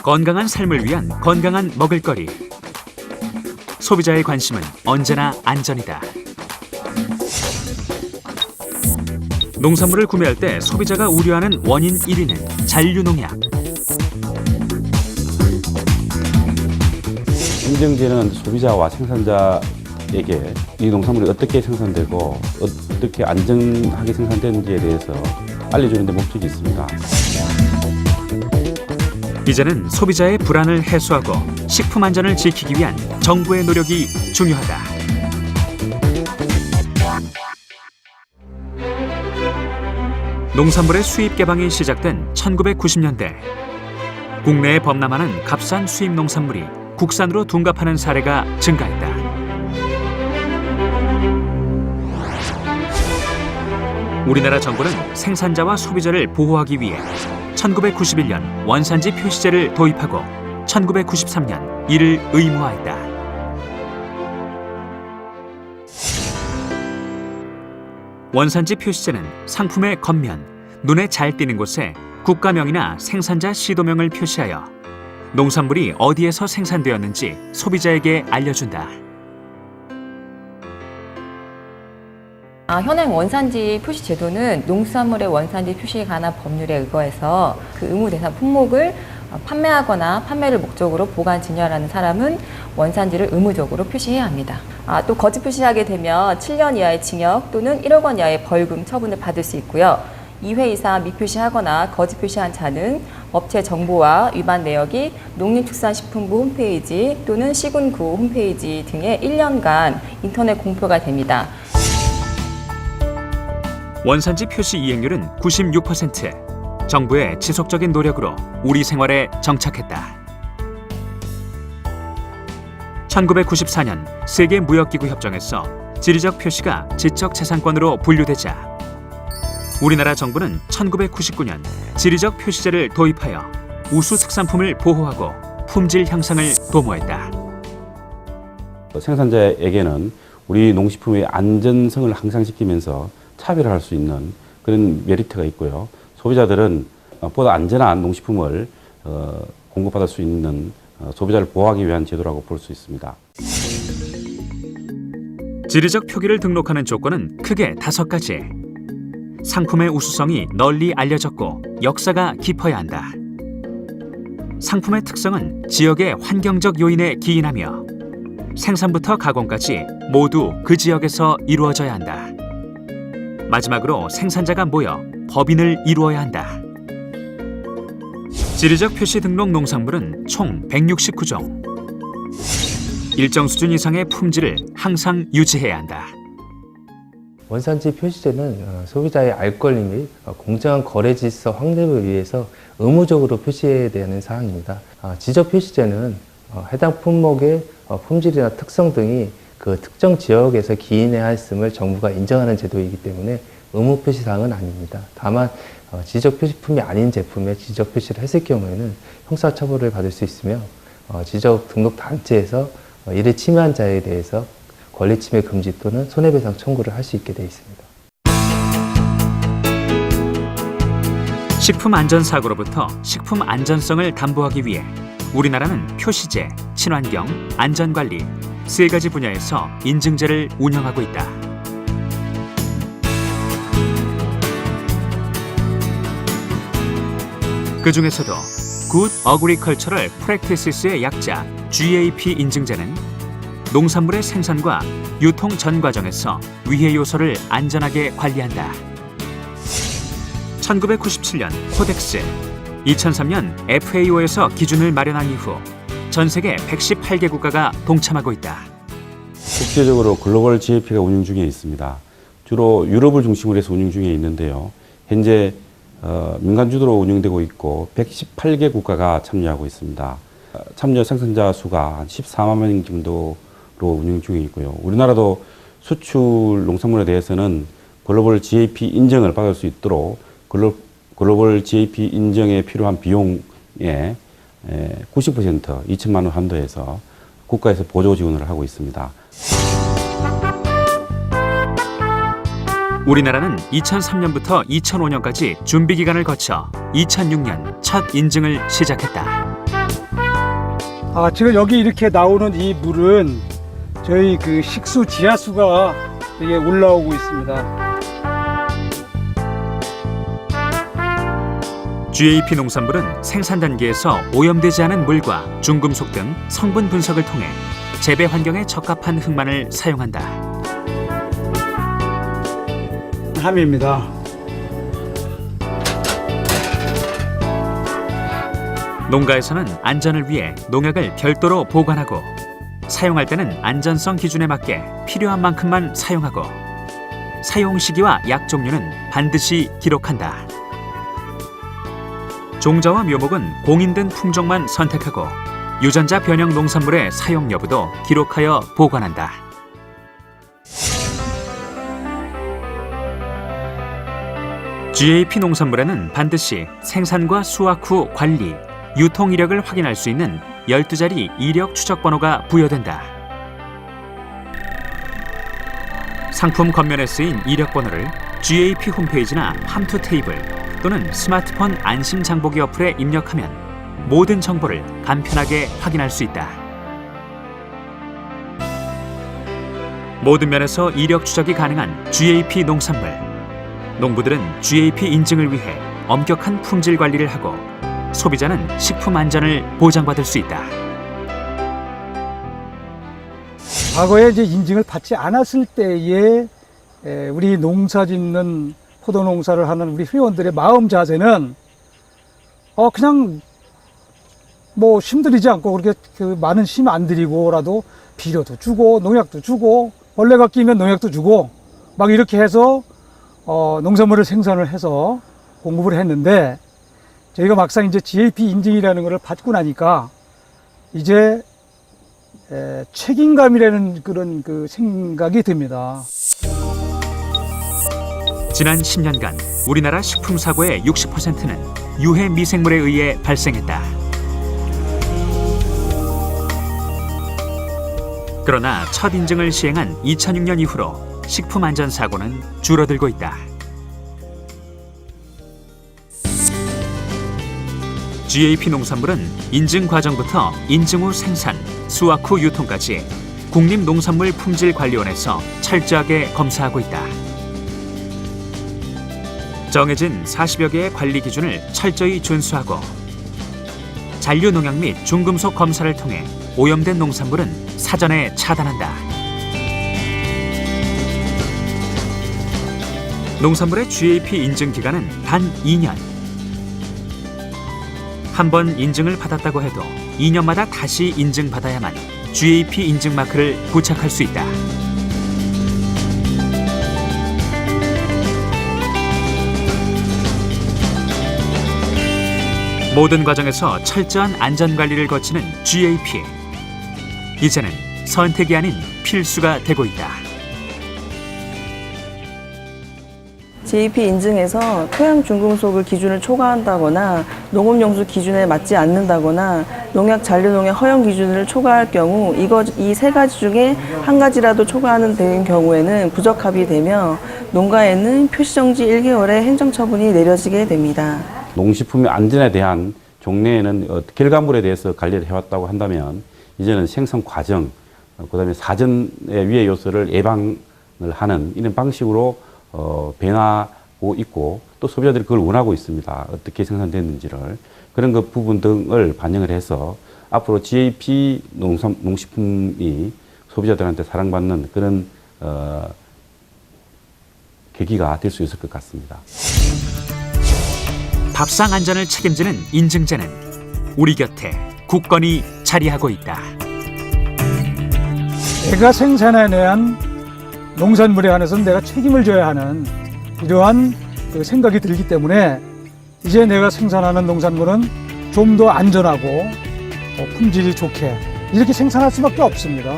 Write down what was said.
건강한 삶을 위한 건강한 먹을거리. 소비자의 관심은 언제나 안전이다. 농산물을 구매할 때 소비자가 우려하는 원인 1위는 잔류농약. 인증제는 소비자와 생산자에게 이 농산물이 어떻게 생산되고 어떻게 안전하게 생산되는지에 대해서 알려주는 데 목적이 있습니다. 이제는 소비자의 불안을 해소하고 식품 안전을 지키기 위한 정부의 노력이 중요하다. 농산물의 수입 개방이 시작된 1990년대. 국내에 범람하는 값싼 수입 농산물이 국산으로 둔갑하는 사례가 증가했다. 우리나라 정부는 생산자와 소비자를 보호하기 위해 1991년 원산지 표시제를 도입하고 1993년 이를 의무화했다. 원산지 표시제는 상품의 겉면, 눈에 잘 띄는 곳에 국가명이나 생산자 시도명을 표시하여 농산물이 어디에서 생산되었는지 소비자에게 알려준다. 현행 원산지 표시 제도는 농수산물의 원산지 표시에 관한 법률에 의거해서 그 의무 대상 품목을 판매하거나 판매를 목적으로 보관 진열하는 사람은 원산지를 의무적으로 표시해야 합니다. 또 거짓 표시하게 되면 7년 이하의 징역 또는 1억 원 이하의 벌금 처분을 받을 수 있고요. 2회 이상 미표시하거나 거짓 표시한 자는 업체 정보와 위반 내역이 농림축산식품부 홈페이지 또는 시군구 홈페이지 등에 1년간 인터넷 공표가 됩니다. 원산지 표시 이행률은 96%. 정부의 지속적인 노력으로 우리 생활에 정착했다. 1994년 세계무역기구 협정에서 지리적 표시가 지적재산권으로 분류되자 우리나라 정부는 1999년 지리적 표시제를 도입하여 우수 특산품을 보호하고 품질 향상을 도모했다. 생산자에게는 우리 농식품의 안전성을 향상시키면서 차별화할 수 있는 그런 메리트가 있고요. 소비자들은 보다 안전한 농식품을 공급받을 수 있는 소비자를 보호하기 위한 제도라고 볼 수 있습니다. 지리적 표기를 등록하는 조건은 크게 5가지. 상품의 우수성이 널리 알려졌고 역사가 깊어야 한다. 상품의 특성은 지역의 환경적 요인에 기인하며 생산부터 가공까지 모두 그 지역에서 이루어져야 한다. 마지막으로 생산자가 모여 법인을 이루어야 한다. 지리적 표시 등록 농산물은 총 169종. 일정 수준 이상의 품질을 항상 유지해야 한다. 원산지 표시제는 소비자의 알 권리 및 공정한 거래 질서 확립을 위해서 의무적으로 표시해야 되는 사항입니다. 지적 표시제는 해당 품목의 품질이나 특성 등이 그 특정 지역에서 기인해야 했음을 정부가 인정하는 제도이기 때문에 의무 표시사항은 아닙니다. 다만 지적 표시품이 아닌 제품에 지적 표시를 했을 경우에는 형사처벌을 받을 수 있으며 지적 등록 단체에서 이를 침해한 자에 대해서 권리침해 금지 또는 손해배상 청구를 할 수 있게 되어 있습니다. 식품 안전 사고로부터 식품 안전성을 담보하기 위해 우리나라는 표시제, 친환경, 안전관리 3가지 분야에서 인증제를 운영하고 있다. 그 중에서도 Good Agricultural Practices의 약자 GAP 인증제는 농산물의 생산과 유통 전 과정에서 위해 요소를 안전하게 관리한다. 1997년 코덱스, 2003년 FAO에서 기준을 마련한 이후 전 세계 118개 국가가 동참하고 있다. 국제적으로 글로벌 GAP가 운영 중에 있습니다. 주로 유럽을 중심으로 해서 운영 중에 있는데요. 현재 민간 주도로 운영되고 있고 118개 국가가 참여하고 있습니다. 참여 생산자 수가 한 14만 명 정도로 운영 중에 있고요. 우리나라도 수출 농산물에 대해서는 글로벌 GAP 인정을 받을 수 있도록 글로벌 GAP 인정에 필요한 비용의 90% 2천만 원 한도에서 국가에서 보조 지원을 하고 있습니다. 우리나라는 2003년부터 2005년까지 준비 기간을 거쳐 2006년 첫 인증을 시작했다. 지금 여기 이렇게 나오는 이 물은 저희 그 식수 지하수가 이게 올라오고 있습니다. GAP 농산물은 생산 단계에서 오염되지 않은 물과 중금속 등 성분 분석을 통해 재배 환경에 적합한 흙만을 사용한다. 함입니다. 농가에서는 안전을 위해 농약을 별도로 보관하고 사용할 때는 안전성 기준에 맞게 필요한 만큼만 사용하고 사용 시기와 약 종류는 반드시 기록한다. 종자와 묘목은 공인된 품종만 선택하고 유전자 변형 농산물의 사용 여부도 기록하여 보관한다. GAP 농산물에는 반드시 생산과 수확 후 관리, 유통 이력을 확인할 수 있는 12자리 이력 추적 번호가 부여된다. 상품 겉면에 쓰인 이력 번호를 GAP 홈페이지나 함투 테이블 또는 스마트폰 안심 장보기 어플에 입력하면 모든 정보를 간편하게 확인할 수 있다. 모든 면에서 이력 추적이 가능한 GAP 농산물. 농부들은 GAP 인증을 위해 엄격한 품질 관리를 하고 소비자는 식품 안전을 보장받을 수 있다. 과거에 이제 인증을 받지 않았을 때에 우리 농사 짓는 포도 농사를 하는 우리 회원들의 마음 자세는 그냥 뭐 힘들이지 않고 그렇게 그 많은 힘 안 들이고라도 비료도 주고 농약도 주고 벌레가 끼면 농약도 주고 막 이렇게 해서 농산물을 생산을 해서 공급을 했는데 저희가 막상 이제 GAP 인증이라는 것을 받고 나니까 이제 책임감이라는 그런 그 생각이 듭니다. 지난 10년간 우리나라 식품 사고의 60%는 유해 미생물에 의해 발생했다. 그러나 첫 인증을 시행한 2006년 이후로 식품 안전 사고는 줄어들고 있다. GAP 농산물은 인증 과정부터 인증 후 생산, 수확 후 유통까지 국립농산물품질관리원에서 철저하게 검사하고 있다. 정해진 40여 개의 관리 기준을 철저히 준수하고 잔류 농약 및 중금속 검사를 통해 오염된 농산물은 사전에 차단한다. 농산물의 GAP 인증 기간은 단 2년. 한 번 인증을 받았다고 해도 2년마다 다시 인증받아야만 GAP 인증 마크를 부착할 수 있다. 모든 과정에서 철저한 안전관리를 거치는 GAP. 이제는 선택이 아닌 필수가 되고 있다. GAP 인증에서 토양 중금속을 기준을 초과한다거나 농업용수 기준에 맞지 않는다거나 농약 잔류농약 허용 기준을 초과할 경우 이 세 가지 중에 한 가지라도 초과하는 된 경우에는 부적합이 되며 농가에는 표시정지 1개월의 행정처분이 내려지게 됩니다. 농식품의 안전에 대한 종래에는 결과물에 대해서 관리를 해왔다고 한다면 이제는 생산 과정, 그다음에 사전의 위해 요소를 예방을 하는 이런 방식으로 변하고 있고 또 소비자들이 그걸 원하고 있습니다. 어떻게 생산됐는지를 그런 그 부분 등을 반영을 해서 앞으로 GAP 농식품이 소비자들한테 사랑받는 그런 계기가 될 수 있을 것 같습니다. 밥상 안전을 책임지는 인증제는 우리 곁에 굳건히 자리하고 있다. 내가 생산해낸 농산물에 한해서는 내가 책임을 져야 하는 이러한 그 생각이 들기 때문에 이제 내가 생산하는 농산물은 좀 더 안전하고 품질이 좋게 이렇게 생산할 수밖에 없습니다.